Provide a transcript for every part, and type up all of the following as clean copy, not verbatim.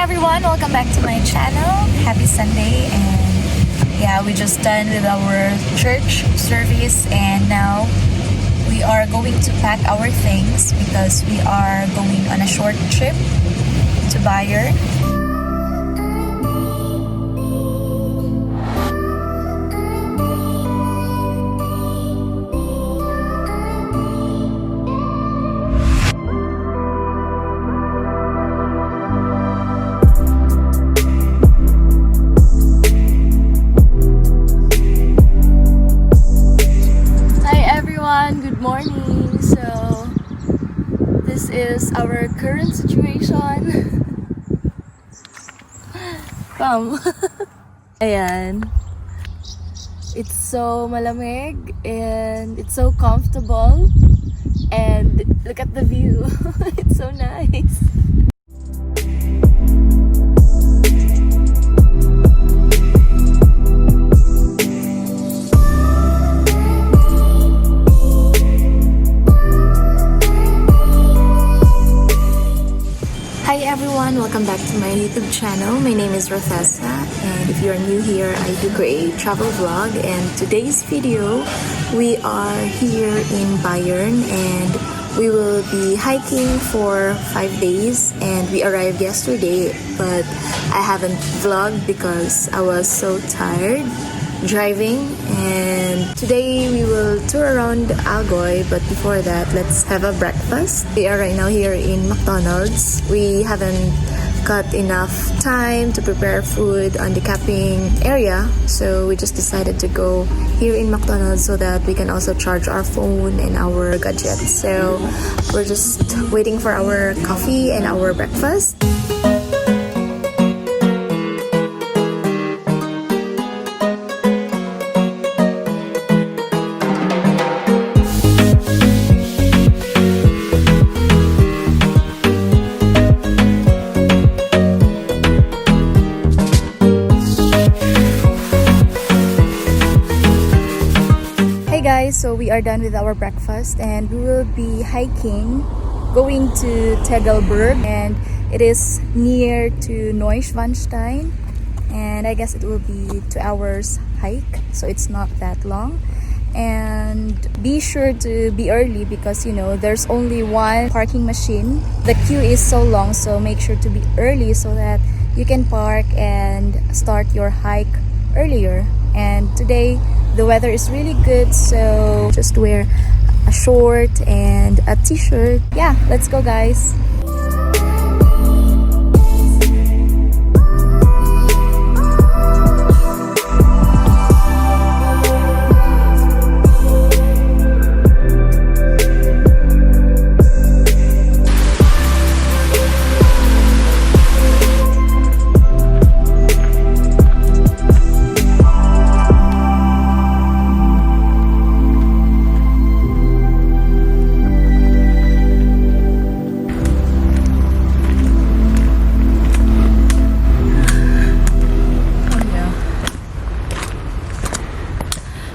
everyone, welcome back to my channel. Happy Sunday, and yeah, we just done with our church service and now we are going to pack our things because we are going on a short trip to Bayern. Good morning. So this is our current situation. Come. Ayan. It's so malamig and it's so comfortable. And look at the view. It's so nice. Hi everyone, welcome back to my YouTube channel. My name is Rothessa, and if you're new here, I do create travel vlog. And today's video, we are here in Bayern and we will be hiking for 5 days. And we arrived yesterday, but I haven't vlogged because I was so tired driving. And today we will tour around Allgäu, but before that, let's have a breakfast. We are right now here in McDonald's. We haven't got enough time to prepare food on the camping area, so we just decided to go here in McDonald's so that we can also charge our phone and our gadgets. So we're just waiting for our coffee and our breakfast. So we are done with our breakfast and we will be hiking, going to Tegelberg, and it is near to Neuschwanstein, and I guess it will be 2 hours hike, so it's not that long. And be sure to be early because you know there's only one parking machine. The queue is so long, so make sure to be early so that you can park and start your hike earlier. And today the weather is really good, so just wear a short and a t-shirt. Yeah, let's go guys.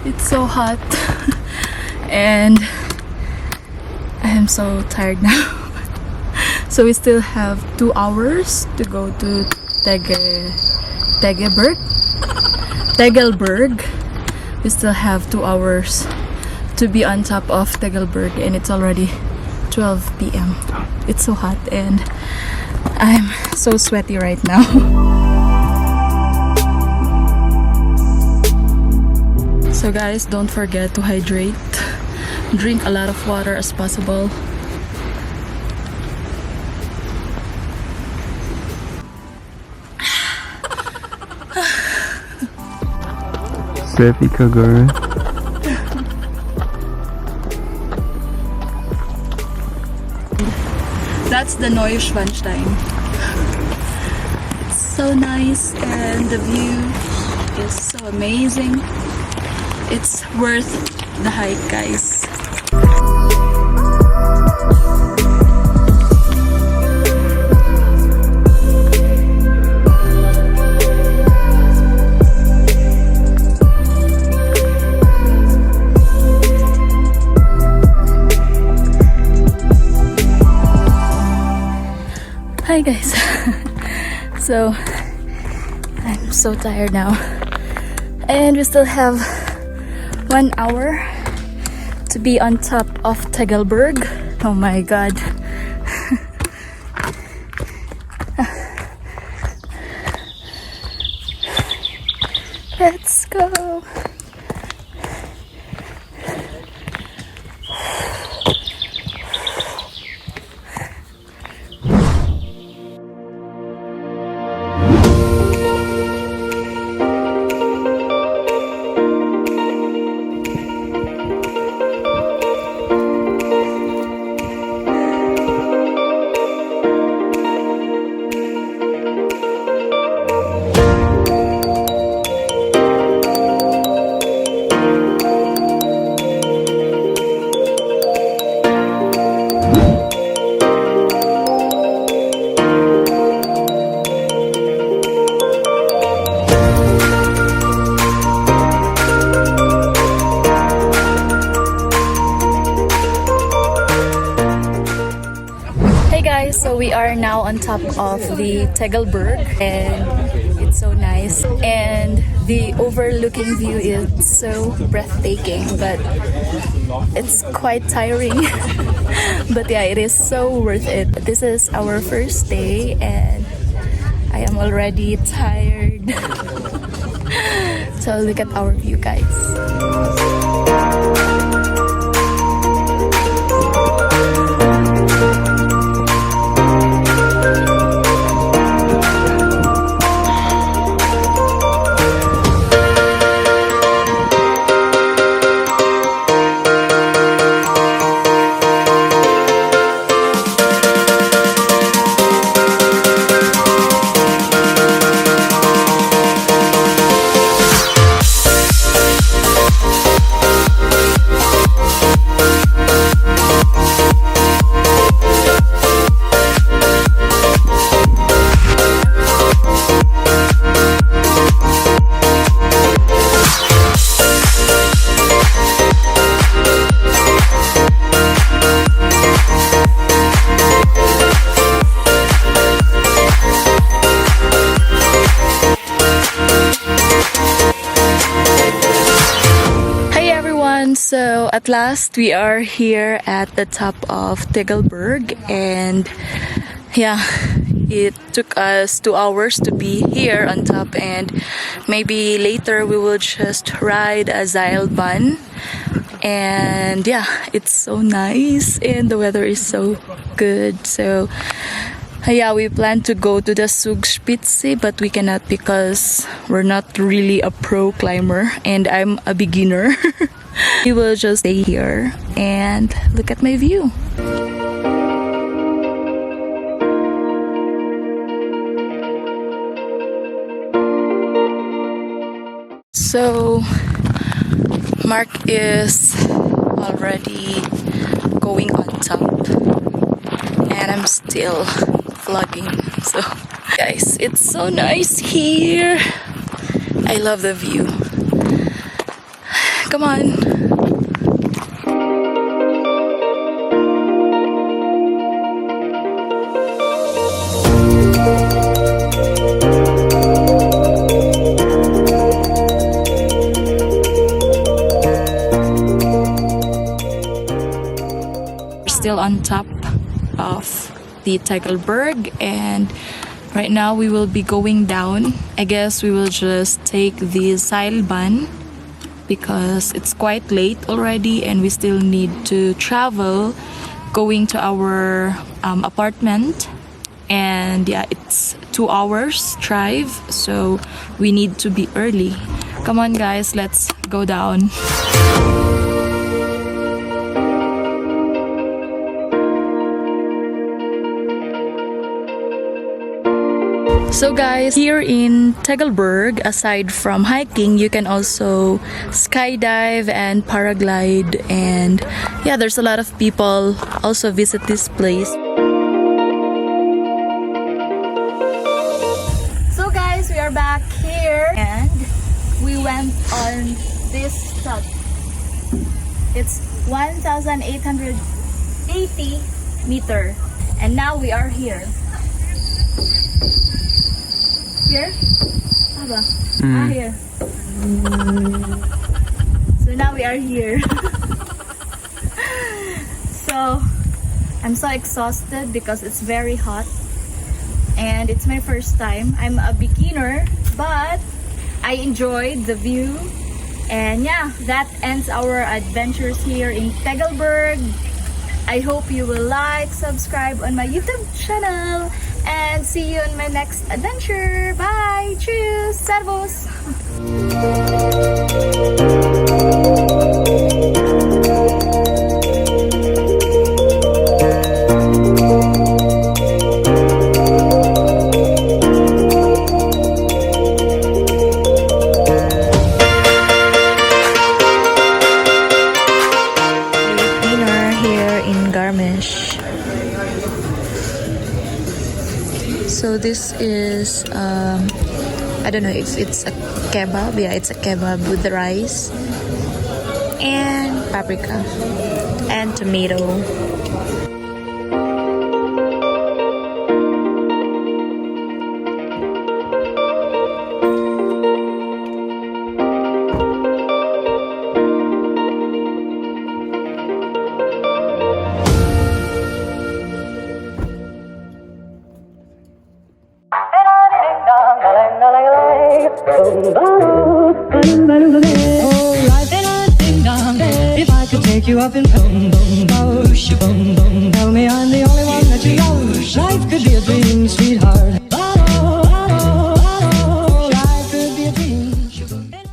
It's so hot and I am so tired now. So we still have 2 hours to go to Tegelberg. We still have 2 hours to be on top of Tegelberg, and it's already 12 p.m. It's so hot and I'm so sweaty right now. So guys, don't forget to hydrate. Drink a lot of water as possible. Selfie ka, girl. That's the Neuschwanstein. It's so nice and the view is so amazing. It's worth the hike, guys. Hi guys. So I'm so tired now, and we still have 1 hour to be on top of Tegelberg. Oh my god. Let's go. So we are now on top of the Tegelberg, and it's so nice, and the overlooking view is so breathtaking, but it's quite tiring. But yeah, it is so worth it. This is our first day and I am already tired. So look at our view, guys. So at last we are here at the top of Tegelberg, and yeah, it took us 2 hours to be here on top, and maybe later we will just ride a Seilbahn. And yeah, it's so nice and the weather is so good. So yeah, we plan to go to the Zugspitze, but we cannot because we're not really a pro climber and I'm a beginner. We will just stay here and look at my view. So Mark is already going on top and I'm still vlogging. So guys, it's so nice here. I love the view. Come on. We're still on top of the Tegelberg, and right now we will be going down. I guess we will just take the Seilbahn because it's quite late already and we still need to travel going to our apartment. And yeah, it's 2 hours drive, so we need to be early. Come on guys, let's go down. So guys, here in Tegelberg, aside from hiking, you can also skydive and paraglide, and yeah, there's a lot of people also visit this place. So guys, we are back here and we went on this stop. It's 1,880 meter and now we are here. Here? Aba. Mm. Here. So now we are here. So I'm so exhausted because it's very hot and it's my first time. I'm a beginner, but I enjoyed the view. And yeah, that ends our adventures here in Tegelberg. I hope you will like, subscribe on my YouTube channel, and see you on my next adventure. Bye! Tschüss! Servus! So this is I don't know if it's a kebab. Yeah, it's a kebab with the rice and paprika and tomato. If I could take you up in boom boom boom, boom boom, tell me I'm the only one that you know. Life could be a